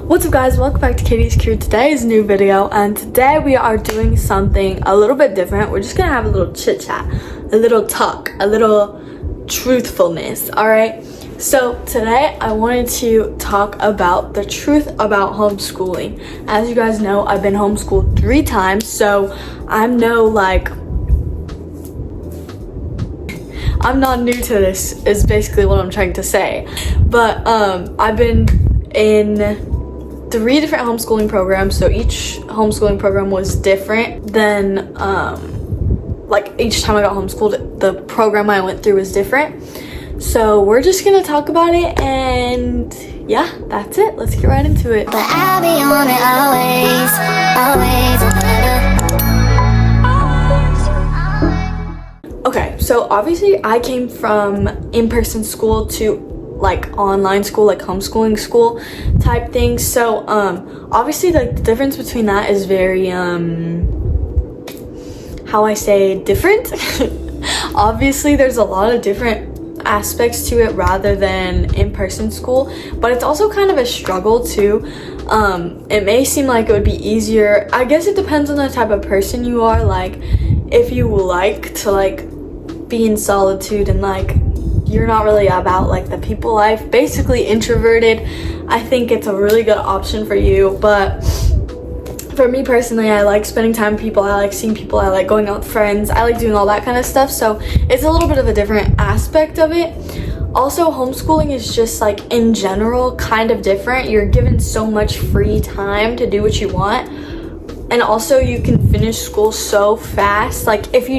What's up guys, welcome back to Katie's Crew. Today's new video, and today we are doing something a little bit different. We're just gonna have a little chit chat, a little talk, a little truthfulness. All right, so today I wanted to talk about the truth about homeschooling. As you guys know, I've been homeschooled 3 times, so I'm not new to this is basically what I'm trying to say. But I've been in 3 different homeschooling programs, so each homeschooling program was different. Then like each time I got homeschooled, the program I went through was different. So we're just gonna talk about it, and yeah, that's it. Let's get right into it. But I'll be on it always. Okay, so obviously I came from in-person school to like online school, like homeschooling school type things. So obviously like the difference between that is very different. Obviously there's a lot of different aspects to it rather than in-person school, but it's also kind of a struggle too. It may seem like it would be easier. I guess it depends on the type of person you are. Like if you like to like be in solitude and like you're not really about like the people life, basically introverted, I think it's a really good option for you. But for me personally, I like spending time with people, I like seeing people, I like going out with friends, I like doing all that kind of stuff. So it's a little bit of a different aspect of it. Also, homeschooling is just like in general kind of different. You're given so much free time to do what you want. And also you can finish school so fast. Like if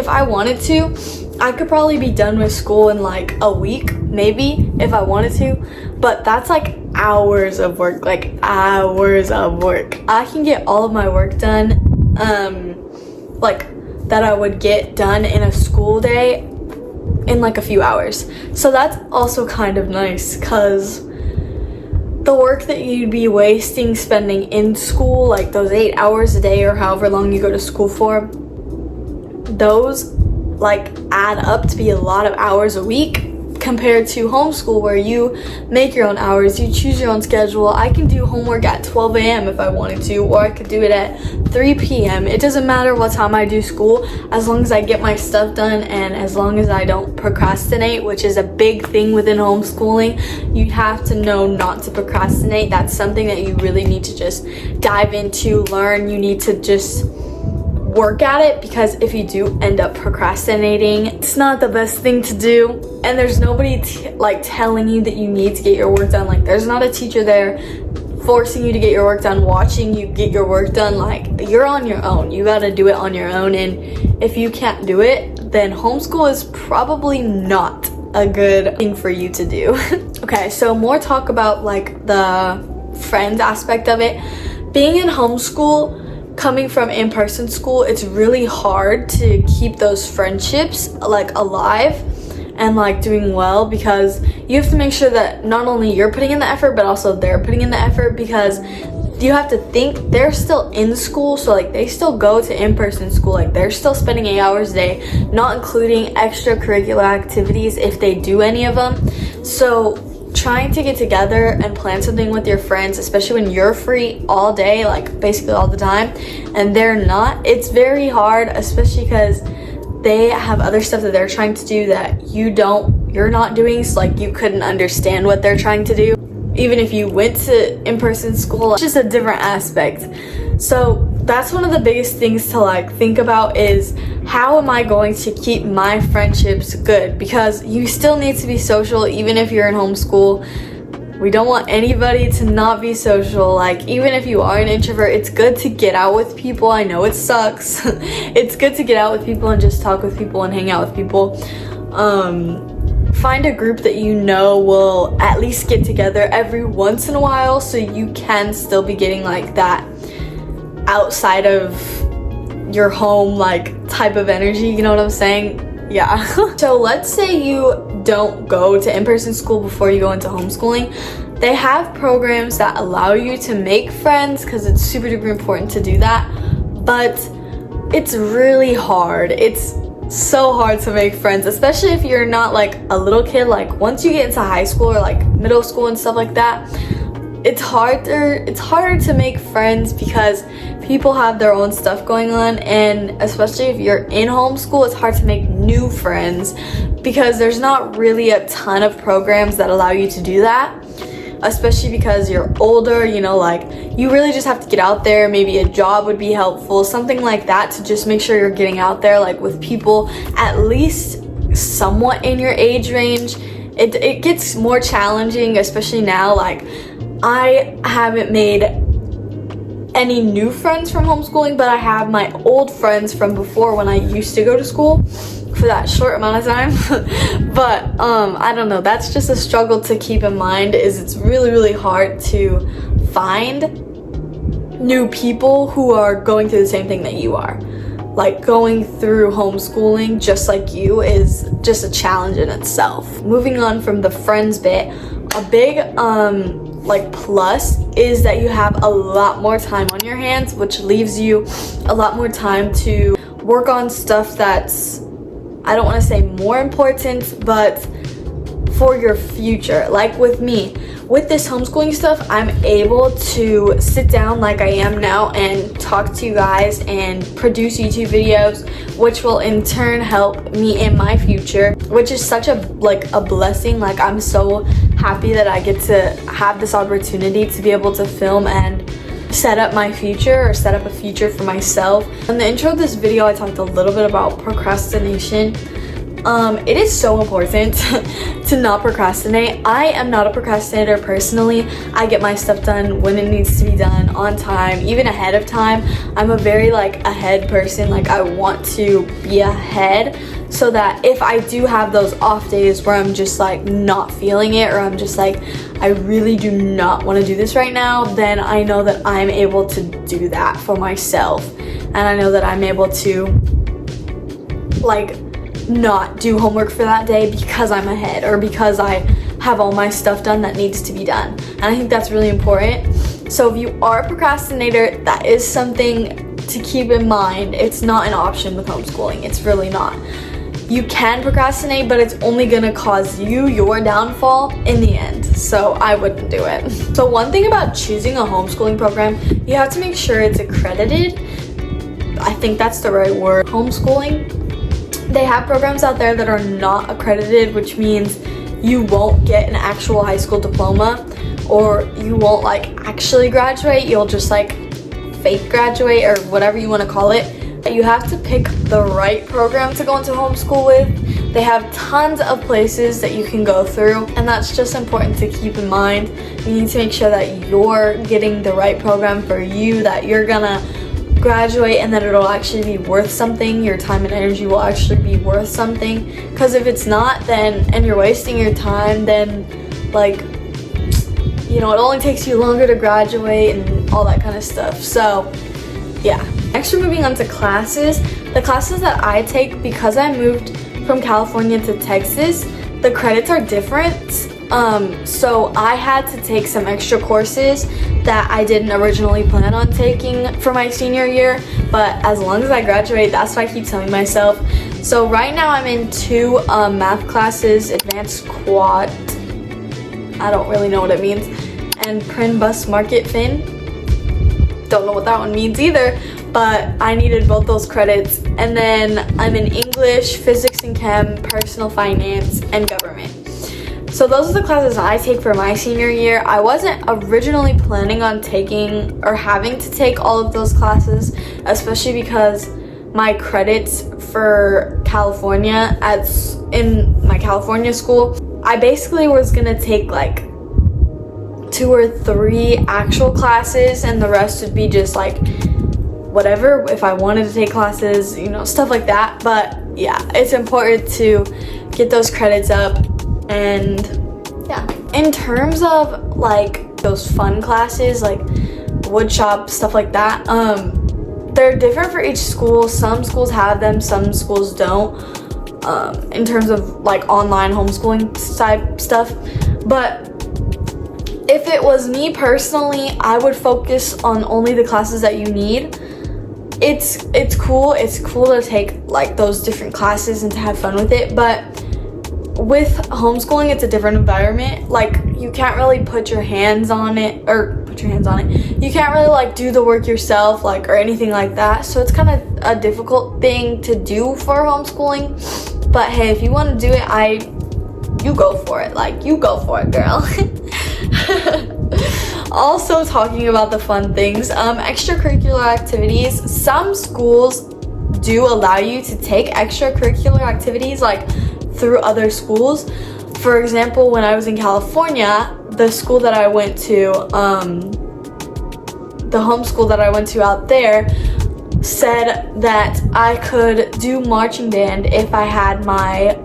I wanted to, I could probably be done with school in like a week, maybe, if I wanted to. But that's like hours of work, like hours of work. I can get all of my work done, like that I would get done in a school day in like a few hours. So that's also kind of nice, because the work that you'd be wasting spending in school, like those 8 hours a day or however long you go to school for, those like add up to be a lot of hours a week compared to homeschool, where you make your own hours, you choose your own schedule. I can do homework at 12 a.m. if I wanted to, or I could do it at 3 p.m. It doesn't matter what time I do school, as long as I get my stuff done and as long as I don't procrastinate, which is a big thing within homeschooling. You have to know not to procrastinate. That's something that you really need to just dive into, learn. You need to just work at it, because if you do end up procrastinating, it's not the best thing to do. And there's nobody like telling you that you need to get your work done. Like there's not a teacher there forcing you to get your work done, watching you get your work done. Like you're on your own. You got to do it on your own. And if you can't do it, then homeschool is probably not a good thing for you to do. Okay, so more talk about like the friends aspect of it. Being in homeschool, coming from in-person school, it's really hard to keep those friendships like alive and like doing well, because you have to make sure that not only you're putting in the effort but also they're putting in the effort, because you have to think they're still in school, so like they still go to in-person school, like they're still spending 8 hours a day, not including extracurricular activities if they do any of them. So trying to get together and plan something with your friends, especially when you're free all day, like basically all the time, and they're not, it's very hard, especially because they have other stuff that they're trying to do that you're not doing. So like you couldn't understand what they're trying to do even if you went to in-person school. It's just a different aspect. So that's one of the biggest things to like think about, is how am I going to keep my friendships good? Because you still need to be social even if you're in homeschool. We don't want anybody to not be social. Like even if you are an introvert, it's good to get out with people. I know it sucks. It's good to get out with people and just talk with people and hang out with people. Find a group that you know will at least get together every once in a while, so you can still be getting like that outside of your home like type of energy, you know what I'm saying? Yeah. So let's say you don't go to in-person school before you go into homeschooling. They have programs that allow you to make friends, because it's super duper important to do that, but it's really hard. It's so hard to make friends, especially if you're not like a little kid. Like once you get into high school or like middle school and stuff like that, it's harder to make friends because people have their own stuff going on, and especially if you're in homeschool, it's hard to make new friends because there's not really a ton of programs that allow you to do that, especially because you're older, you know, like you really just have to get out there. Maybe a job would be helpful, something like that, to just make sure you're getting out there like with people at least somewhat in your age range. It gets more challenging, especially now. Like, I haven't made any new friends from homeschooling, but I have my old friends from before when I used to go to school for that short amount of time. But I don't know, that's just a struggle to keep in mind, is it's really hard to find new people who are going through the same thing that you are. Like, going through homeschooling just like you is just a challenge in itself. Moving on from the friends bit, a big like plus is that you have a lot more time on your hands, which leaves you a lot more time to work on stuff that's, I don't want to say more important, but for your future. Like with me, with this homeschooling stuff, I'm able to sit down like I am now and talk to you guys and produce YouTube videos, which will in turn help me in my future, which is such a blessing. Like, I'm so happy that I get to have this opportunity to be able to film and set up my future, or set up a future for myself. In the intro of this video, I talked a little bit about procrastination. It is so important to not procrastinate. I am not a procrastinator personally. I get my stuff done when it needs to be done, on time, even ahead of time. I'm a very ahead person. Like, I want to be ahead so that if I do have those off days where I'm just not feeling it, or I'm just I really do not want to do this right now, then I know that I'm able to do that for myself. And I know that I'm able to not do homework for that day because I'm ahead, or because I have all my stuff done that needs to be done. And I think that's really important. So if you are a procrastinator, that is something to keep in mind. It's not an option with homeschooling. It's really not. You can procrastinate, but it's only gonna cause you your downfall in the end. So I wouldn't do it. So one thing about choosing a homeschooling program, you have to make sure it's accredited. I think that's the right word. Homeschooling, they have programs out there that are not accredited, which means you won't get an actual high school diploma, or you won't actually graduate. You'll just fake graduate, or whatever you want to call it. You have to pick the right program to go into homeschool with. They have tons of places that you can go through, and that's just important to keep in mind. You need to make sure that you're getting the right program for you, that you're gonna graduate, and that it'll actually be worth something. Your time and energy will actually be worth something, because if it's not, then, and you're wasting your time, then it only takes you longer to graduate and all that kind of stuff. So yeah. Next, we're moving on to classes. The classes that I take, because I moved from California to Texas, the credits are different. So I had to take some extra courses that I didn't originally plan on taking for my senior year, but as long as I graduate, that's what I keep telling myself. So right now I'm in 2 math classes, advanced quad, I don't really know what it means, and Prin Bus Market Fin. Don't know what that one means either, but I needed both those credits. And then I'm in English, physics and chem, personal finance, and government. So those are the classes I take for my senior year. I wasn't originally planning on taking or having to take all of those classes, especially because my credits for California, in my California school, I basically was gonna take 2 or 3 actual classes, and the rest would be just whatever, if I wanted to take classes, stuff like that. But yeah, it's important to get those credits up. And yeah, in terms of those fun classes, wood shop, stuff like that, they're different for each school. Some schools have them, some schools don't, in terms of online homeschooling type stuff. But if it was me personally, I would focus on only the classes that you need. It's cool to take those different classes and to have fun with it, but with homeschooling, it's a different environment. you can't really put your hands on it, you can't really like do the work yourself, like, or anything like that. So it's kind of a difficult thing to do for homeschooling. But hey, if you want to do it, you go for it. Like, you go for it, girl. Also, talking about the fun things, extracurricular activities. Some schools do allow you to take extracurricular activities like through other schools. For example, when I was in California, the school that I went to, the homeschool that I went to out there, said that I could do marching band if I had my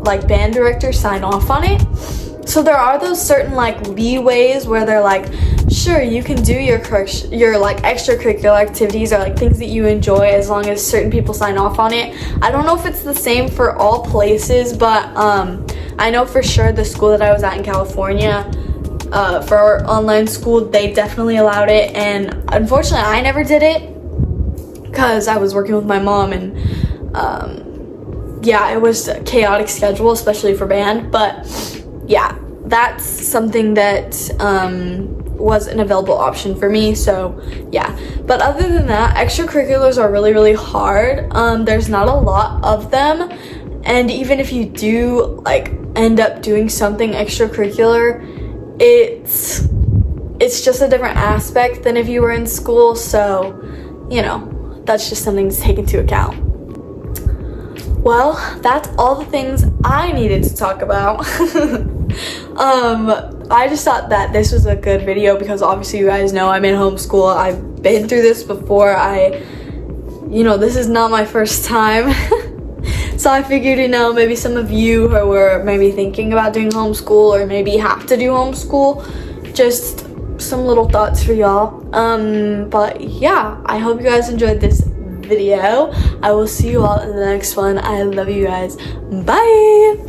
like band director sign off on it. So there are those certain like leeways where they're like, sure, you can do your like extracurricular activities or like things that you enjoy as long as certain people sign off on it. I don't know if it's the same for all places, but I know for sure the school that I was at in California, for our online school, they definitely allowed it. And unfortunately, I never did it because I was working with my mom, and yeah, it was a chaotic schedule, especially for band. But yeah, that's something that was an available option for me. So yeah, but other than that, extracurriculars are really, really hard. There's not a lot of them, and even if you do like end up doing something extracurricular, it's just a different aspect than if you were in school. So, you know, that's just something to take into account. Well, that's all the things I needed to talk about. I just thought that this was a good video because obviously you guys know I'm in homeschool. I've been through this before. This is not my first time. So I figured, maybe some of you who were maybe thinking about doing homeschool or maybe have to do homeschool, just some little thoughts for y'all. But yeah, I hope you guys enjoyed this video. I will see you all in the next one. I love you guys. Bye.